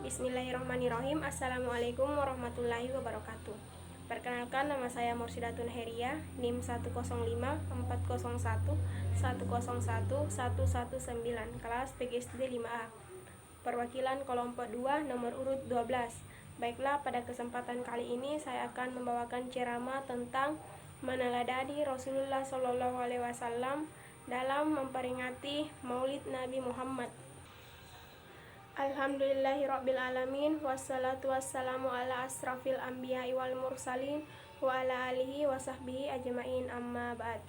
Bismillahirrahmanirrahim. Assalamualaikum warahmatullahi wabarakatuh. Perkenalkan, nama saya Mursidatun Heria, NIM 1054011011119, kelas PGSD 5A. Perwakilan kelompok 2 nomor urut 12. Baiklah, pada kesempatan kali ini saya akan membawakan ceramah tentang meneladani Rasulullah SAW dalam memperingati Maulid Nabi Muhammad. Alhamdulillahirrabbilalamin, wassalatu wassalamu ala asrafil anbiya'i wal mursalin wa ala alihi wa sahbihi ajma'in, amma ba'd.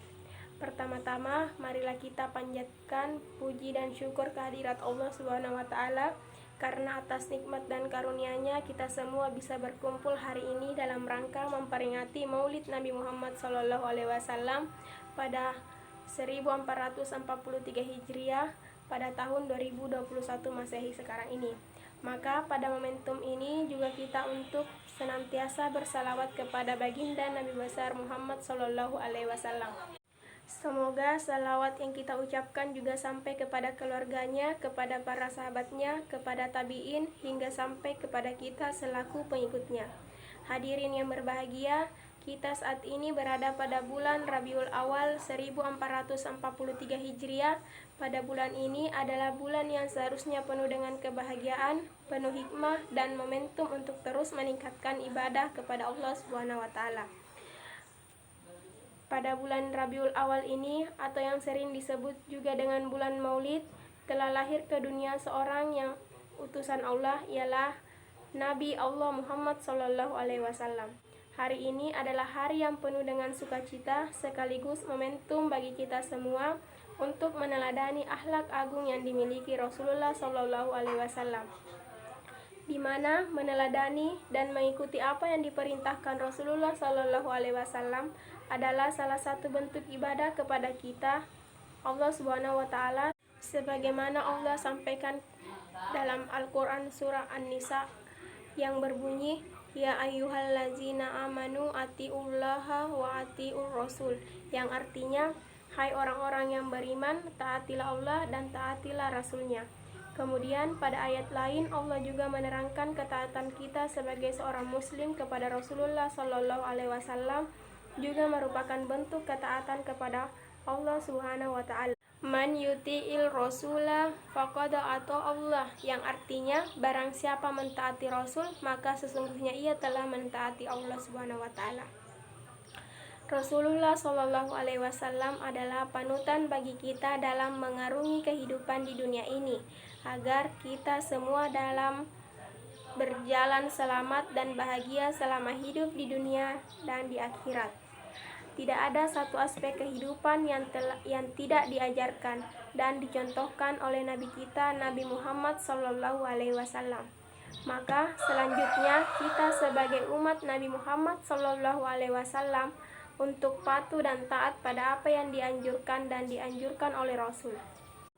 Pertama-tama, marilah kita panjatkan puji dan syukur kehadirat Allah Subhanahu wa Ta'ala, karena atas nikmat dan karunia-Nya kita semua bisa berkumpul hari ini dalam rangka memperingati Maulid Nabi Muhammad SAW pada 1443 Hijriah pada tahun 2021 Masehi sekarang ini. Maka pada momentum ini juga kita untuk senantiasa bersalawat kepada baginda Nabi besar Muhammad SAW. Semoga salawat yang kita ucapkan juga sampai kepada keluarganya, kepada para sahabatnya, kepada tabi'in, hingga sampai kepada kita selaku pengikutnya. Hadirin yang berbahagia, kita saat ini berada pada bulan Rabiul Awal 1443 Hijriah. Pada bulan ini adalah bulan yang seharusnya penuh dengan kebahagiaan, penuh hikmah dan momentum untuk terus meningkatkan ibadah kepada Allah Subhanahu wa Ta'ala. Pada bulan Rabiul Awal ini, atau yang sering disebut juga dengan bulan Maulid, telah lahir ke dunia seorang yang utusan Allah, ialah Nabi Allah Muhammad SAW. Hari ini adalah hari yang penuh dengan sukacita, sekaligus momentum bagi kita semua untuk meneladani akhlak agung yang dimiliki Rasulullah SAW, di mana meneladani dan mengikuti apa yang diperintahkan Rasulullah SAW adalah salah satu bentuk ibadah kepada kita Allah Subhanahu wa Ta'ala, sebagaimana Allah sampaikan dalam Al-Quran surah An-Nisa yang berbunyi, ya ayyuhallazina amanu atiullaha wa atiur rasul, yang artinya, hai orang-orang yang beriman, taatilah Allah dan taatilah Rasulnya. Kemudian pada ayat lain Allah juga menerangkan ketaatan kita sebagai seorang muslim kepada Rasulullah SAW juga merupakan bentuk ketaatan kepada Allah Subhanahu wa Ta'ala. Man yuti'il rasula faqad ata Allah, yang artinya barang siapa mentaati Rasul maka sesungguhnya ia telah mentaati Allah Subhanahu wa Ta'ala. Rasulullah SAW adalah panutan bagi kita dalam mengarungi kehidupan di dunia ini, agar kita semua dalam berjalan selamat dan bahagia selama hidup di dunia dan di akhirat. Tidak ada satu aspek kehidupan yang tidak diajarkan dan dicontohkan oleh Nabi kita, Nabi Muhammad SAW. Maka selanjutnya kita sebagai umat Nabi Muhammad SAW untuk patuh dan taat pada apa yang dianjurkan dan dianjurkan oleh Rasul.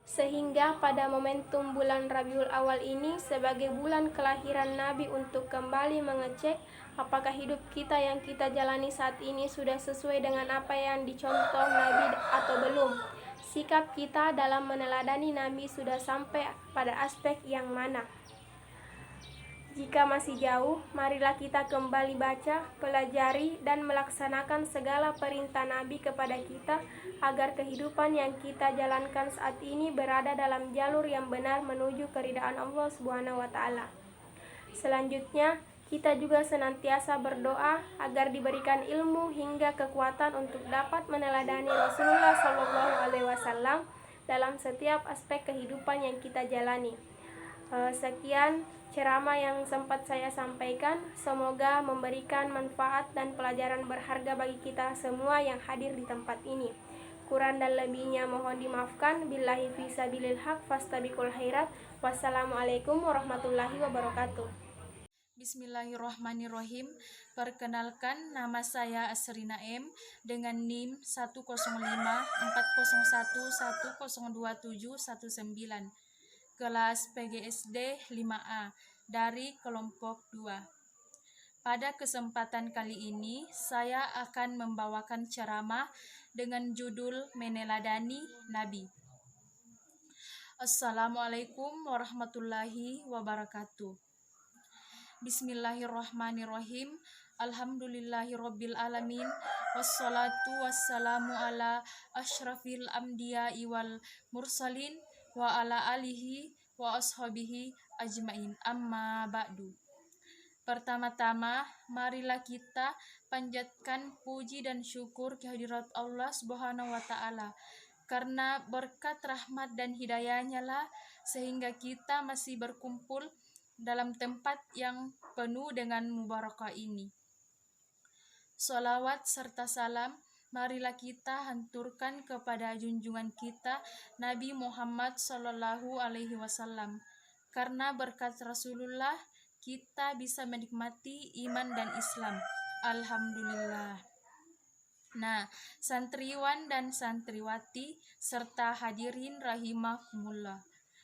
Sehingga pada momentum bulan Rabiul Awal ini sebagai bulan kelahiran Nabi untuk kembali mengecek apakah hidup kita yang kita jalani saat ini sudah sesuai dengan apa yang dicontoh Nabi atau belum. Sikap kita dalam meneladani Nabi sudah sampai pada aspek yang mana. Jika masih jauh, marilah kita kembali baca, pelajari, dan melaksanakan segala perintah Nabi kepada kita agar kehidupan yang kita jalankan saat ini berada dalam jalur yang benar menuju keridhaan Allah Subhanahu wa Ta'ala. Selanjutnya, kita juga senantiasa berdoa agar diberikan ilmu hingga kekuatan untuk dapat meneladani Rasulullah SAW dalam setiap aspek kehidupan yang kita jalani. Sekian ceramah yang sempat saya sampaikan, semoga memberikan manfaat dan pelajaran berharga bagi kita semua yang hadir di tempat ini. Kurang dan lebihnya mohon dimaafkan. Billahi fisabilil haq fastabiqul khairat. Wassalamualaikum warahmatullahi wabarakatuh. Bismillahirrahmanirrahim. Perkenalkan, nama saya Asrina M dengan NIM 105401101102719, kelas PGSD 5A dari kelompok 2. Pada kesempatan kali ini, saya akan membawakan ceramah dengan judul Meneladani Nabi. Assalamualaikum warahmatullahi wabarakatuh. Bismillahirrahmanirrahim. Alhamdulillahirabbil alamin. Wassalatu wassalamu ala asyrafil anbiya'i wal mursalin wa ala alihi wa ashabihi ajmain. Amma ba'du. Pertama-tama, marilah kita panjatkan puji dan syukur kehadirat Allah Subhanahu wa Ta'ala, karena berkat rahmat dan hidayahnya lah sehingga kita masih berkumpul dalam tempat yang penuh dengan mubarakah ini. Sholawat serta salam marilah kita hanturkan kepada junjungan kita Nabi Muhammad Sallallahu Alaihi Wasallam, karena berkat Rasulullah kita bisa menikmati iman dan Islam. Alhamdulillah. Nah, santriwan dan santriwati serta hadirin rahimakumullah.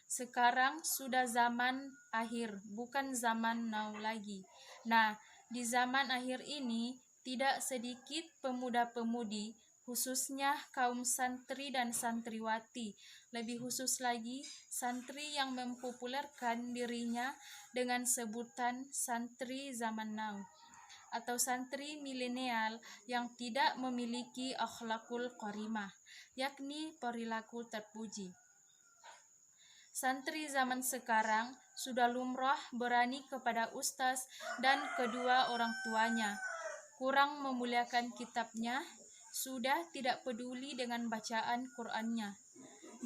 Sekarang sudah zaman akhir, bukan zaman now lagi. Nah, di zaman akhir ini tidak sedikit pemuda-pemudi, khususnya kaum santri dan santriwati, lebih khusus lagi santri yang mempopulerkan dirinya dengan sebutan santri zaman now atau santri milenial yang tidak memiliki akhlakul karimah, yakni perilaku terpuji. Santri zaman sekarang sudah lumrah berani kepada ustaz dan kedua orang tuanya, kurang memuliakan kitabnya, sudah tidak peduli dengan bacaan Qur'annya.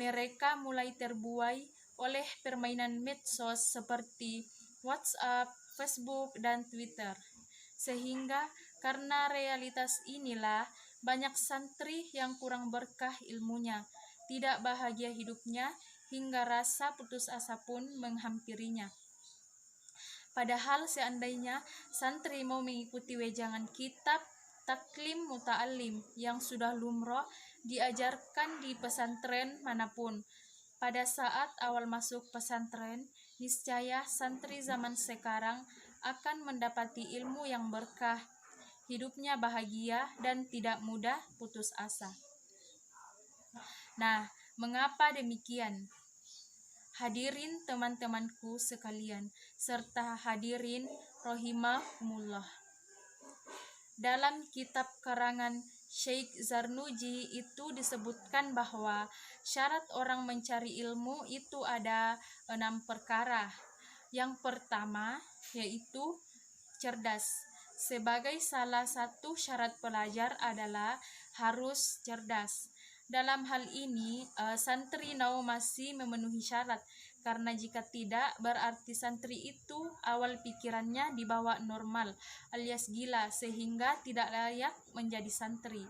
Mereka mulai terbuai oleh permainan medsos seperti WhatsApp, Facebook, dan Twitter. Sehingga karena realitas inilah banyak santri yang kurang berkah ilmunya, tidak bahagia hidupnya, hingga rasa putus asa pun menghampirinya. Padahal seandainya santri mau mengikuti wejangan kitab taklim muta'alim yang sudah lumrah diajarkan di pesantren manapun, pada saat awal masuk pesantren, niscaya santri zaman sekarang akan mendapati ilmu yang berkah, hidupnya bahagia dan tidak mudah putus asa. Nah, mengapa demikian? Hadirin teman-temanku sekalian, serta hadirin rahimakumullah. Dalam kitab karangan Syekh Zarnuji itu disebutkan bahwa syarat orang mencari ilmu itu ada 6 perkara. Yang pertama yaitu cerdas. Sebagai salah satu syarat pelajar adalah harus cerdas. Dalam hal ini, santri now masih memenuhi syarat, karena jika tidak, berarti santri itu awal pikirannya di bawah normal, alias gila, sehingga tidak layak menjadi santri.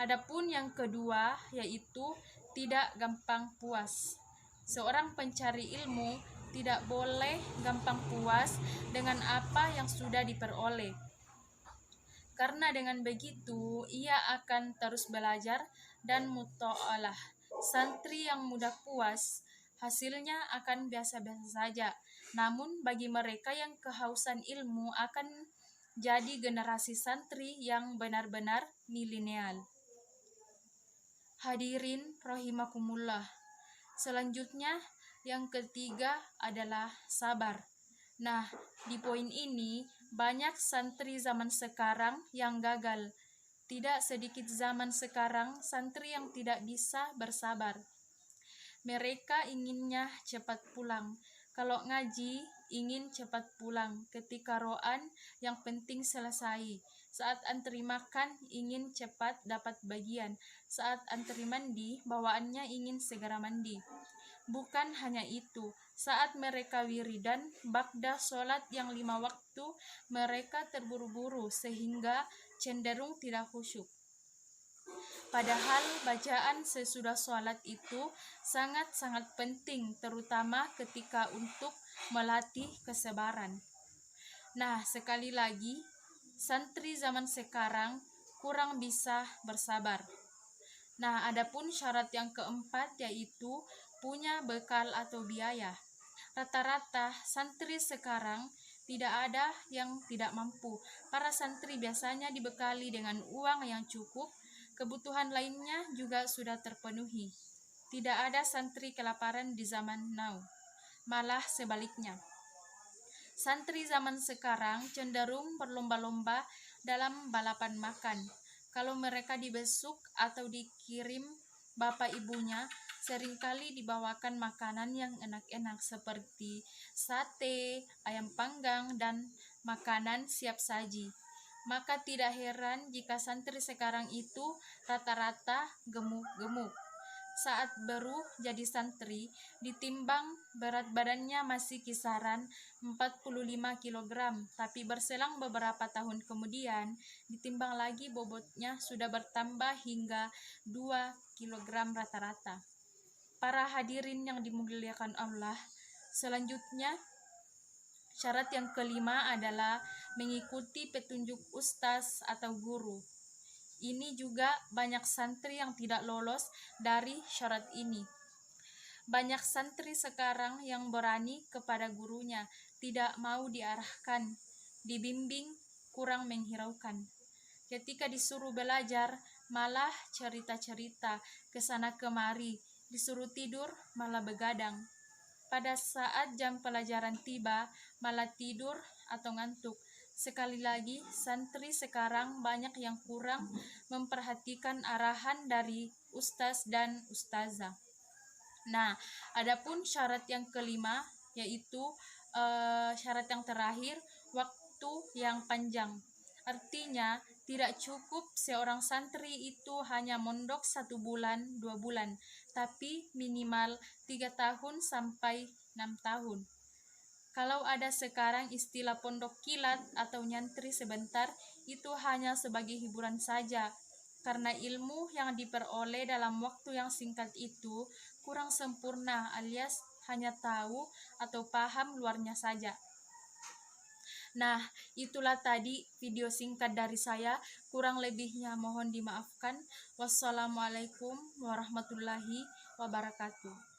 Adapun yang kedua, yaitu tidak gampang puas. Seorang pencari ilmu tidak boleh gampang puas dengan apa yang sudah diperoleh, karena dengan begitu ia akan terus belajar dan muta'alah. Santri yang mudah puas hasilnya akan biasa-biasa saja, namun bagi mereka yang kehausan ilmu akan jadi generasi santri yang benar-benar milenial. Hadirin rahimakumullah. Selanjutnya yang ketiga adalah sabar. Nah, di poin ini banyak santri zaman sekarang yang gagal. Tidak sedikit zaman sekarang santri yang tidak bisa bersabar. Mereka inginnya cepat pulang. Kalau ngaji, ingin cepat pulang. Ketika roan, yang penting selesai. Saat antri makan, ingin cepat dapat bagian. Saat antri mandi, bawaannya ingin segera mandi. Bukan hanya itu, saat mereka wiridan, ba'da sholat yang 5 waktu, mereka terburu-buru sehingga cenderung tidak khusyuk. Padahal bacaan sesudah sholat itu sangat-sangat penting, terutama ketika untuk melatih kesabaran. Nah, sekali lagi, santri zaman sekarang kurang bisa bersabar. Nah, adapun syarat yang keempat yaitu punya bekal atau biaya. Rata-rata santri sekarang tidak ada yang tidak mampu. Para santri biasanya dibekali dengan uang yang cukup, kebutuhan lainnya juga sudah terpenuhi. Tidak ada santri kelaparan di zaman now, malah sebaliknya. Santri zaman sekarang cenderung berlomba-lomba dalam balapan makan. Kalau mereka dibesuk atau dikirim bapak ibunya, seringkali dibawakan makanan yang enak-enak seperti sate, ayam panggang, dan makanan siap saji. Maka tidak heran jika santri sekarang itu rata-rata gemuk-gemuk. Saat baru jadi santri, ditimbang berat badannya masih kisaran 45 kg, tapi berselang beberapa tahun kemudian, ditimbang lagi bobotnya sudah bertambah hingga 2 kg rata-rata. Para hadirin yang dimuliakan Allah, selanjutnya syarat yang kelima adalah mengikuti petunjuk ustaz atau guru. Ini juga banyak santri yang tidak lolos dari syarat ini. Banyak santri sekarang yang berani kepada gurunya, tidak mau diarahkan, dibimbing, kurang menghiraukan. Ketika disuruh belajar, malah cerita-cerita ke sana kemari, disuruh tidur, malah begadang. Pada saat jam pelajaran tiba, malah tidur atau ngantuk. Sekali lagi, santri sekarang banyak yang kurang memperhatikan arahan dari ustaz dan ustazah. Nah, adapun syarat yang kelima, yaitu syarat yang terakhir, waktu yang panjang. Artinya, tidak cukup seorang santri itu hanya mondok 1 bulan, 2 bulan, tapi minimal 3 tahun sampai 6 tahun. Kalau ada sekarang istilah pondok kilat atau nyantri sebentar, itu hanya sebagai hiburan saja, karena ilmu yang diperoleh dalam waktu yang singkat itu kurang sempurna alias hanya tahu atau paham luarnya saja. Nah, itulah tadi video singkat dari saya, kurang lebihnya mohon dimaafkan. Wassalamualaikum warahmatullahi wabarakatuh.